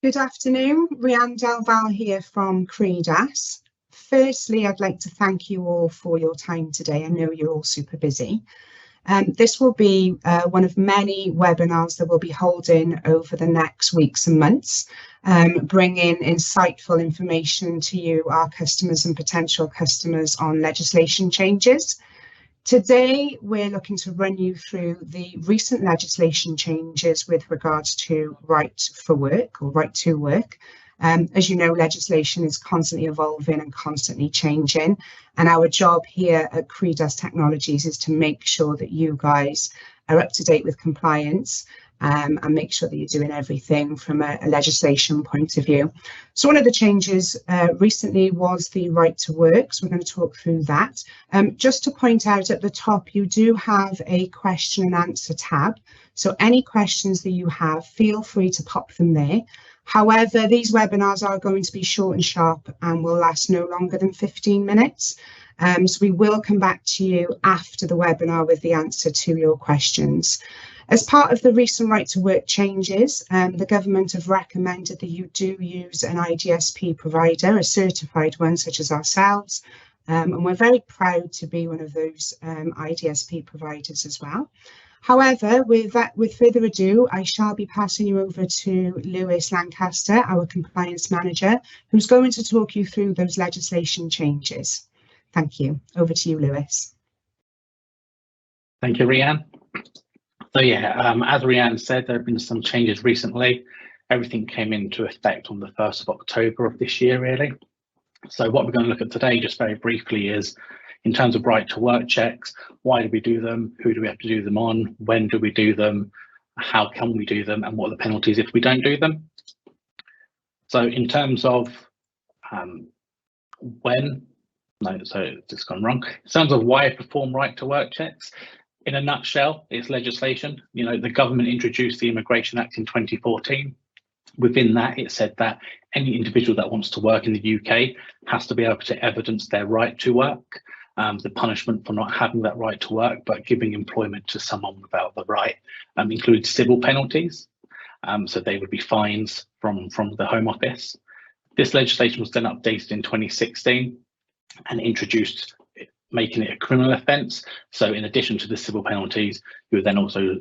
Good afternoon, Rhiannon Delval here from Credas. Firstly, I'd like to thank you all for your time today. I know you're all super busy. This will be one of many webinars that we'll be holding over the next weeks and months, bringing insightful information to you, our customers and potential customers, on legislation changes. Today, we're looking to run you through the recent legislation changes with regards to right for work or right to work. As you know, legislation is constantly evolving and constantly changing. And our job here at Credas Technologies is to make sure that you guys are up to date with compliance and make sure that you're doing everything from a legislation point of view. So one of the changes recently was the right to work. So we're going to talk through that. Just to point out at the top, you do have a question and answer tab. So any questions that you have, feel free to pop them there. However, these webinars are going to be short and sharp and will last no longer than 15 minutes. So we will come back to you after the webinar with the answer to your questions. As part of the recent right to work changes, the government have recommended that you do use an IDSP provider, a certified one such as ourselves, and we're very proud to be one of those IDSP providers as well. However, with further ado, I shall be passing you over to Lewis Lancaster, our compliance manager, who's going to talk you through those legislation changes. Thank you. Over to you, Lewis. Thank you, Rhiannon. So yeah, as Rhiannon said, there have been some changes recently. Everything came into effect on the 1st of October of this year, really. So what we're going to look at today, just very briefly, is in terms of right to work checks, why do we do them? Who do we have to do them on? When do we do them? How can we do them? And what are the penalties if we don't do them? So in terms of it's just gone wrong. In terms of why perform right to work checks, in a nutshell, it's legislation. You know, the government introduced the Immigration Act in 2014. Within that, it said that any individual that wants to work in the UK has to be able to evidence their right to work. The punishment for not having that right to work, but giving employment to someone without the right, includes civil penalties. So they would be fines from the Home Office. This legislation was then updated in 2016 and introduced, making it a criminal offence. So in addition to the civil penalties, you were then also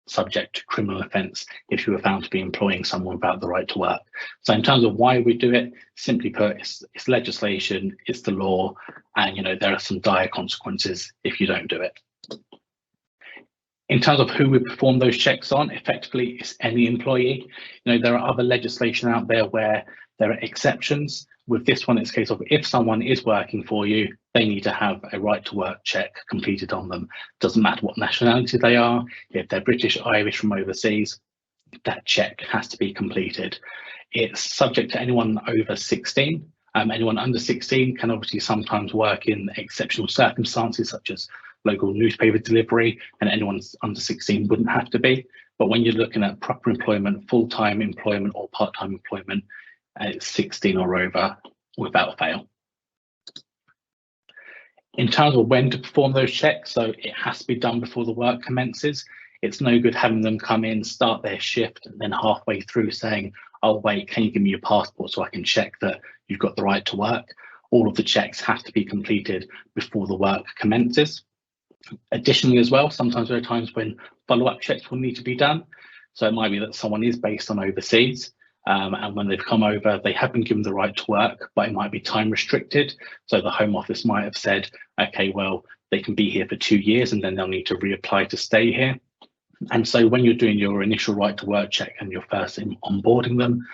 subject to criminal offence if you were found to be employing someone without the right to work. So in terms of why we do it, simply put, it's legislation, it's the law, and you know there are some dire consequences if you don't do it. In terms of who we perform those checks on, effectively it's any employee. You know, there are other legislation out there where there are exceptions. With this one, it's a case of if someone is working for you, they need to have a right to work check completed on them. Doesn't matter what nationality they are, if they're British, Irish, from overseas, that check has to be completed. It's subject to anyone over 16. Anyone under 16 can obviously sometimes work in exceptional circumstances, such as local newspaper delivery, and anyone under 16 wouldn't have to be. But when you're looking at proper employment, full-time employment or part-time employment, it's 16 or over without fail. In terms of when to perform those checks, so it has to be done before the work commences. It's no good having them come in, start their shift, and then halfway through saying, oh wait, can you give me your passport so I can check that you've got the right to work? All of the checks have to be completed before the work commences. Additionally as well, sometimes there are times when follow-up checks will need to be done. So it might be that someone is based on overseas, and when they've come over, they have been given the right to work, but it might be time restricted. So the Home Office might have said, okay, well, they can be here for 2 years and then they'll need to reapply to stay here. And so when you're doing your initial right to work check and you're first onboarding them,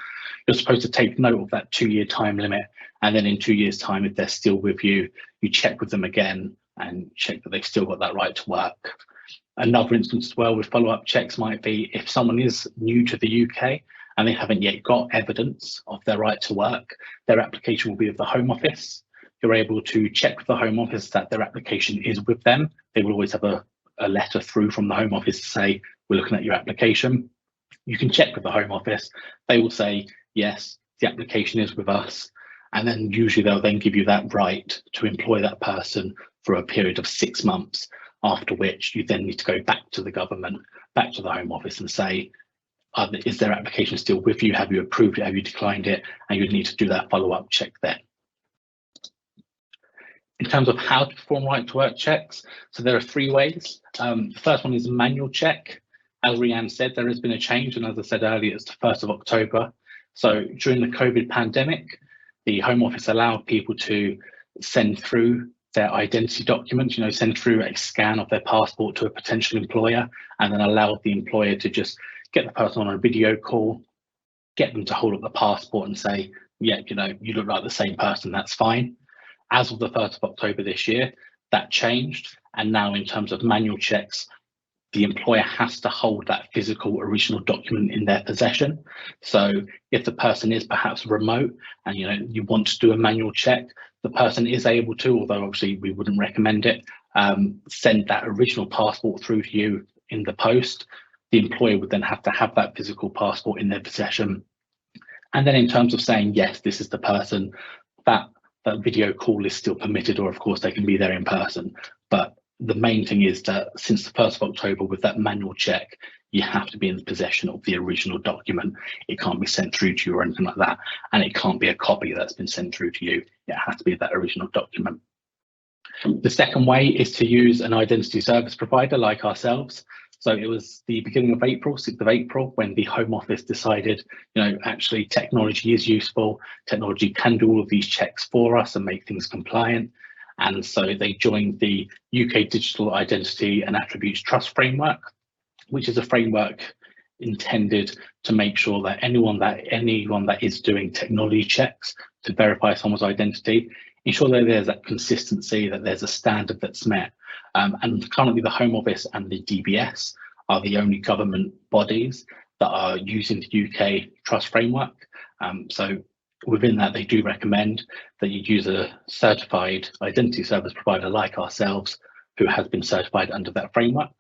you're supposed to take note of that 2-year time limit. And then in 2 years' time, if they're still with you, you check with them again and check that they've still got that right to work. Another instance as well with follow-up checks might be if someone is new to the UK and they haven't yet got evidence of their right to work, their application will be with the Home Office. You're able to check with the Home Office that their application is with them. They will always have a letter through from the Home Office to say, we're looking at your application. You can check with the Home Office. They will say, yes, the application is with us. And then usually they'll then give you that right to employ that person for a period of 6 months, after which you then need to go back to the government, back to the Home Office and say, is their application still with you? Have you approved it? Have you declined it? And you'd need to do that follow-up check there. In terms of how to perform right to work checks, so there are 3 ways. The first one is a manual check. As Rhiannon said, there has been a change, and as I said earlier, it's the 1st of October. So during the COVID pandemic, the Home Office allowed people to send through their identity documents, send through a scan of their passport to a potential employer, and then allowed the employer to just get the person on a video call, get them to hold up the passport and say, yeah, you look like the same person, that's fine. As of the 1st of October this year, that changed. And now in terms of manual checks, the employer has to hold that physical original document in their possession. So if the person is perhaps remote and you want to do a manual check, the person is able to, although obviously we wouldn't recommend it, send that original passport through to you in the post. The employer would then have to have that physical passport in their possession. And then in terms of saying, yes, this is the person, that video call is still permitted, or of course they can be there in person. But the main thing is that since the 1st of October, with that manual check, you have to be in possession of the original document. It can't be sent through to you or anything like that. And it can't be a copy that's been sent through to you. It has to be that original document. The second way is to use an identity service provider like ourselves. So it was the beginning of April, 6th of April, when the Home Office decided, actually technology is useful. Technology can do all of these checks for us and make things compliant. And so they joined the UK Digital Identity and Attributes Trust Framework, which is a framework intended to make sure that anyone that is doing technology checks to verify someone's identity, ensure that there's that consistency, that there's a standard that's met. And currently the Home Office and the DBS are the only government bodies that are using the UK Trust Framework. So within that, they do recommend that you use a certified identity service provider like ourselves, who has been certified under that framework.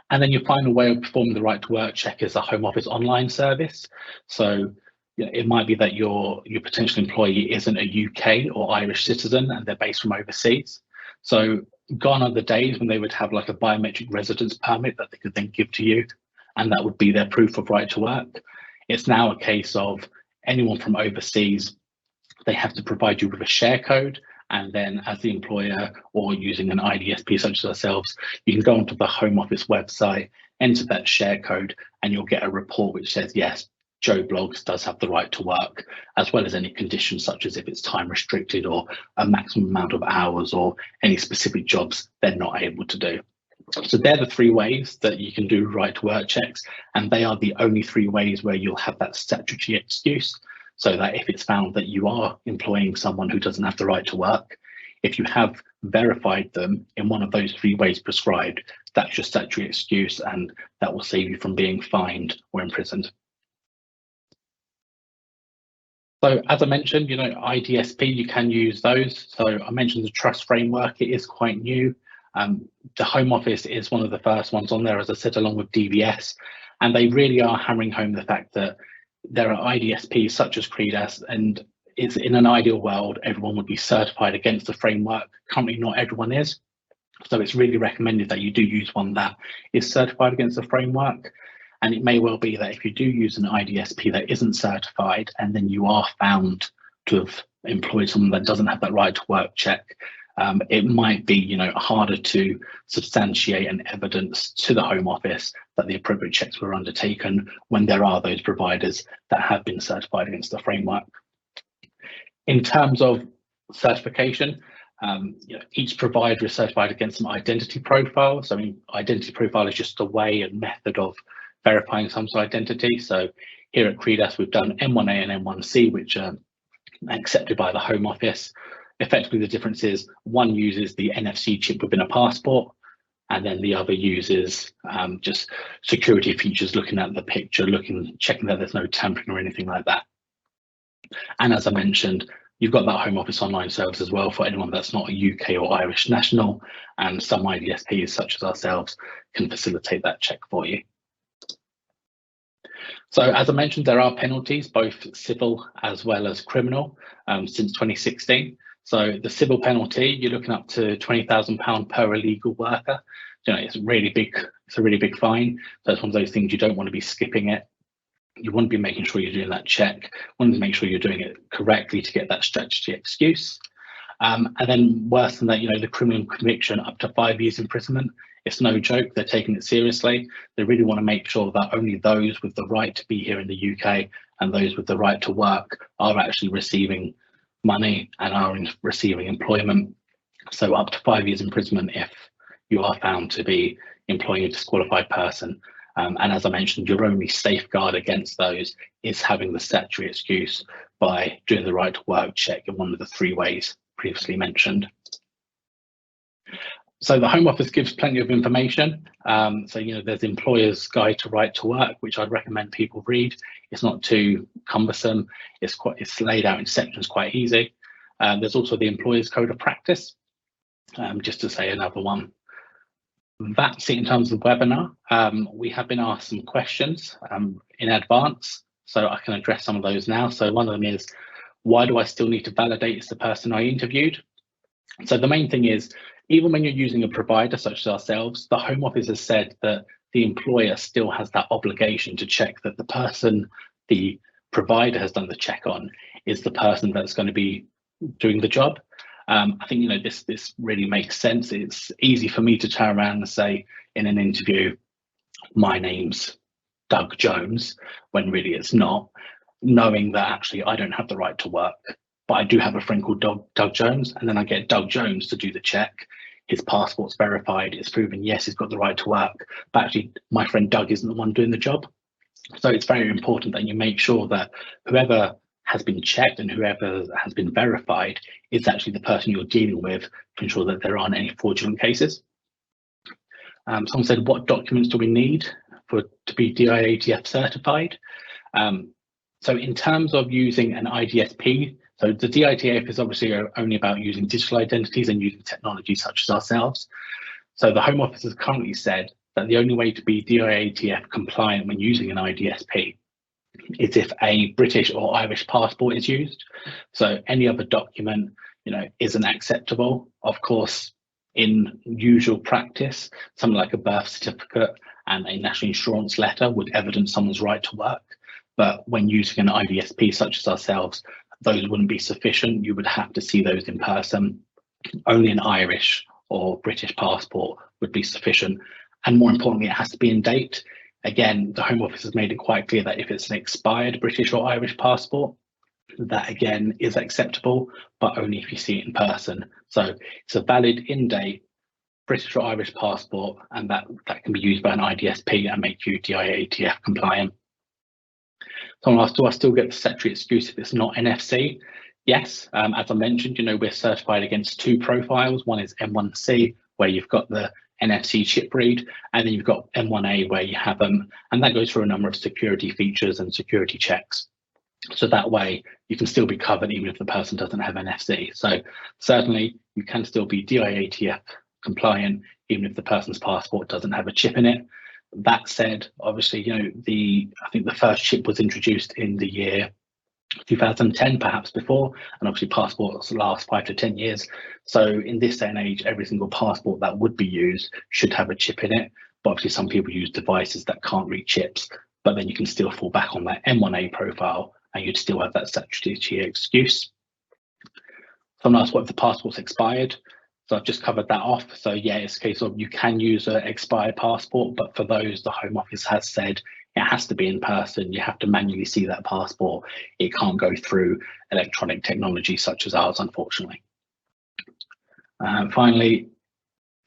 And then your final way of performing the right to work check is a Home Office online service. So it might be that your potential employee isn't a UK or Irish citizen and they're based from overseas. So gone are the days when they would have like a biometric residence permit that they could then give to you, and that would be their proof of right to work. It's now a case of anyone from overseas, they have to provide you with a share code, and then as the employer or using an IDSP such as ourselves, you can go onto the Home Office website, enter that share code, and you'll get a report which says, yes, Joe Bloggs does have the right to work, as well as any conditions such as if it's time restricted or a maximum amount of hours or any specific jobs they're not able to do. So they're the 3 ways that you can do right to work checks, and they are the only 3 ways where you'll have that statutory excuse, so that if it's found that you are employing someone who doesn't have the right to work, if you have verified them in one of those 3 ways prescribed, that's your statutory excuse, and that will save you from being fined or imprisoned. So as I mentioned, IDSP, you can use those. So I mentioned the trust framework, it is quite new. The Home Office is one of the first ones on there, as I said, along with DVS, and they really are hammering home the fact that there are IDSPs such as Credas, and it's in an ideal world, everyone would be certified against the framework. Currently, not everyone is. So it's really recommended that you do use one that is certified against the framework. And it may well be that if you do use an IDSP that isn't certified, and then you are found to have employed someone that doesn't have that right to work check, it might be harder to substantiate and evidence to the Home Office that the appropriate checks were undertaken when there are those providers that have been certified against the framework. In terms of certification, each provider is certified against some identity profiles. I mean, identity profile is just a way and method of verifying someone's identity. So here at Credas, we've done M1A and M1C, which are accepted by the Home Office. Effectively, the difference is one uses the NFC chip within a passport, and then the other uses just security features, looking at the picture, checking that there's no tampering or anything like that. And as I mentioned, you've got that Home Office online service as well for anyone that's not a UK or Irish national, and some IDSPs such as ourselves can facilitate that check for you. So as I mentioned, there are penalties, both civil as well as criminal, since 2016. So the civil penalty, you're looking up to £20,000 per illegal worker. it's really big. It's a really big fine. So it's one of those things you don't want to be skipping it. You want to be making sure you're doing that check. You want to make sure you're doing it correctly to get that statutory excuse. And then worse than that, the criminal conviction up to 5 years imprisonment. It's no joke. They're taking it seriously. They really want to make sure that only those with the right to be here in the UK and those with the right to work are actually receiving money and are receiving employment. So up to 5 years imprisonment if you are found to be employing a disqualified person. And as I mentioned, your only safeguard against those is having the statutory excuse by doing the right to work check in one of the 3 ways previously mentioned. So the Home Office gives plenty of information. So there's Employer's Guide to Right to Work, which I'd recommend people read. It's not too cumbersome. It's laid out in sections quite easy. There's also the Employer's Code of Practice, just to say another one. That's it in terms of the webinar. We have been asked some questions in advance, so I can address some of those now. So one of them is, why do I still need to validate it's the person I interviewed? So the main thing is, even when you're using a provider such as ourselves, the Home Office has said that the employer still has that obligation to check that the person the provider has done the check on is the person that's going to be doing the job. I think this really makes sense. It's easy for me to turn around and say in an interview, my name's Doug Jones, when really it's not, knowing that actually I don't have the right to work, but I do have a friend called Doug Jones, and then I get Doug Jones to do the check. His passport's verified, it's proven, yes, he's got the right to work, but actually my friend Doug isn't the one doing the job. So it's very important that you make sure that whoever has been checked and whoever has been verified is actually the person you're dealing with to ensure that there aren't any fraudulent cases. Someone said, what documents do we need to be DIATF certified? So in terms of using an IDSP, so the DIATF is obviously only about using digital identities and using technology such as ourselves. So the Home Office has currently said that the only way to be DIATF compliant when using an IDSP is if a British or Irish passport is used. So any other document, isn't acceptable. Of course, in usual practice, something like a birth certificate and a national insurance letter would evidence someone's right to work. But when using an IDSP such as ourselves, those wouldn't be sufficient. You would have to see those in person. Only an Irish or British passport would be sufficient. And more importantly, it has to be in date. Again, the Home Office has made it quite clear that if it's an expired British or Irish passport, that again is acceptable, but only if you see it in person. So it's a valid in-date British or Irish passport, and that can be used by an IDSP and make you DIATF compliant. Someone asked, do I still get the statutory excuse if it's not NFC? Yes, as I mentioned, we're certified against 2 profiles. One is M1C, where you've got the NFC chip read, and then you've got M1A where you have them, and that goes through a number of security features and security checks. So that way you can still be covered even if the person doesn't have NFC. So certainly you can still be DIATF compliant even if the person's passport doesn't have a chip in it. That said, obviously, I think the first chip was introduced in the year 2010, perhaps before, and obviously passports last 5 to 10 years. So in this day and age, every single passport that would be used should have a chip in it. But obviously some people use devices that can't read chips, but then you can still fall back on that M1A profile and you'd still have that statutory excuse. Someone asked what if the passport's expired? So I've just covered that off. So yeah, it's a case of you can use an expired passport, but for those, the Home Office has said it has to be in person. You have to manually see that passport. It can't go through electronic technology such as ours, unfortunately. Finally,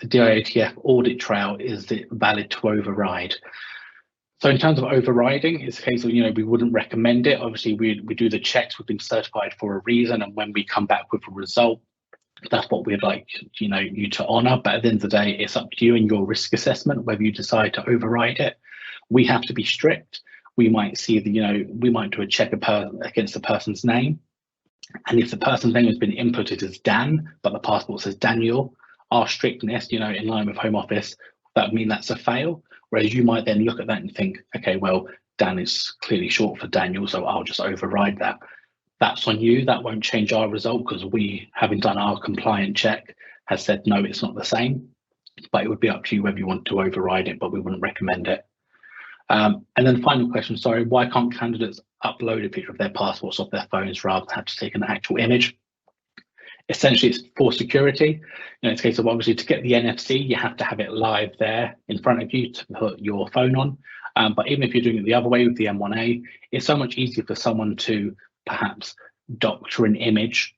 the DIATF audit trail, is it valid to override? So in terms of overriding, it's a case of, we wouldn't recommend it. Obviously, we do the checks. We've been certified for a reason. And when we come back with a result, that's what we'd like, you to honour. But at the end of the day, it's up to you and your risk assessment whether you decide to override it. We have to be strict. We might see we might do a check against the person's name. And if the person's name has been inputted as Dan, but the passport says Daniel, our strictness, in line with Home Office, that would mean that's a fail. Whereas you might then look at that and think, okay, well, Dan is clearly short for Daniel, so I'll just override that. That's on you. That won't change our result because we, having done our compliant check, has said, no, it's not the same. but it would be up to you whether you want to override it, but we wouldn't recommend it. And then the final question, sorry, why can't candidates upload a picture of their passports off their phones rather than have to take an actual image? Essentially, it's for security. It's a case of obviously to get the NFC, you have to have it live there in front of you to put your phone on. But even if you're doing it the other way with the M1A, it's so much easier for someone to perhaps doctor an image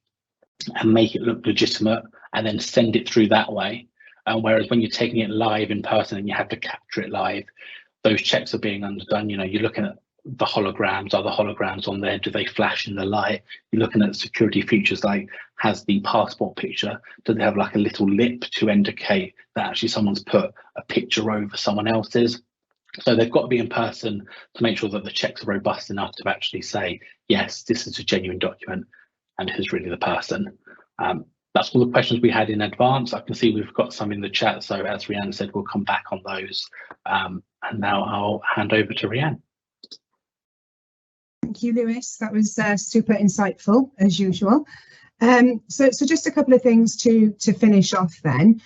and make it look legitimate and then send it through that way. Whereas when you're taking it live in person and you have to capture it live, those checks are being underdone. You're looking at the holograms. Are the holograms on there? Do they flash in the light? You're looking at security features like, has the passport picture, do they have like a little lip to indicate that actually someone's put a picture over someone else's? So they've got to be in person to make sure that the checks are robust enough to actually say, yes, this is a genuine document and who's really the person. That's all the questions we had in advance. I can see we've got some in the chat. So as Rhiannon said, we'll come back on those. And now I'll hand over to Rhiannon. Thank you, Lewis. That was super insightful, as usual. So just a couple of things to finish off then.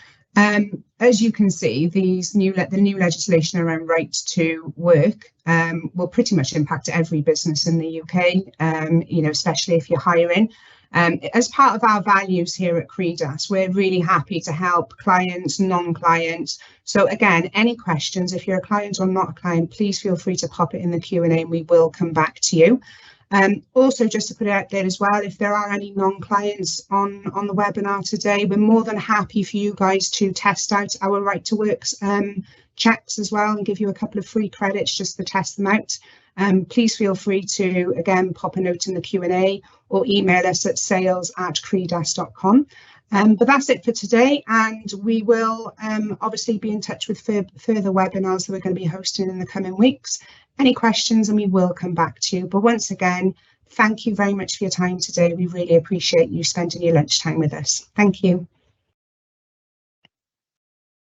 As you can see, the new legislation around right to work will pretty much impact every business in the UK, especially if you're hiring. As part of our values here at Credas, we're really happy to help clients, non-clients. So again, any questions, if you're a client or not a client, please feel free to pop it in the Q&A and we will come back to you. Also, just to put it out there as well, if there are any non-clients on the webinar today, we're more than happy for you guys to test out our right to work checks as well and give you a couple of free credits just to test them out. Please feel free to, again, pop a note in the Q&A or email us at sales@credas.com. But that's it for today, and we will obviously be in touch with further webinars that we're going to be hosting in the coming weeks. Any questions and we will come back to you. But once again, thank you very much for your time today. We really appreciate you spending your lunchtime with us. Thank you.